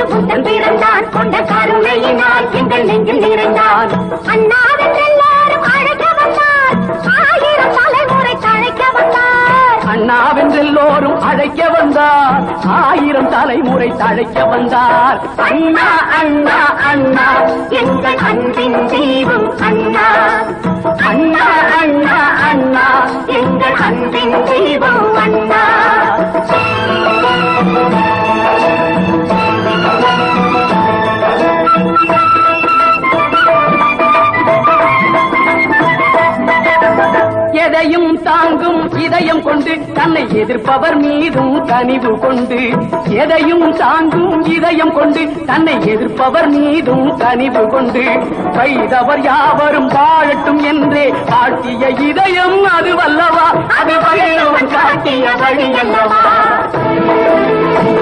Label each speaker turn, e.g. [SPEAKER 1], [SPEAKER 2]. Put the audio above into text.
[SPEAKER 1] புத்தன் பிறந்தான், கொண்ட கருணையினால் எங்கள் நெஞ்சில் நிறைந்தான். அண்ணாவின் எல்லாரும் அழைக்க வந்தார், ஆயிரம் தலைமுறை தழைக்க வந்தார்.
[SPEAKER 2] அண்ணாவென்றெல்லோரும் அழைக்க வந்தார், ஆயிரம் தலைமுறை தழைக்க வந்தார்.
[SPEAKER 1] அண்ணா அண்ணா அண்ணா எங்கள் அன்பின் தெய்வம் அண்ணா. அண்ணா அண்ணா அண்ணா எங்கள் அன்பின் தெய்வம் அண்ணா.
[SPEAKER 2] எதையும் தாங்கும் இதயம் கொண்டு தன்னை எதிர்ப்பவர் மீதும் கனிவு கொண்டு, எதையும் தாங்கும் இதயம் கொண்டு தன்னை எதிர்ப்பவர் மீதும் கனிவு கொண்டு, வைதவர் யாவரும் வாழட்டும் என்றே காட்டிய இதயம் அது வல்லவா, அது வல்லவன் காட்டிய வழி அல்லவா.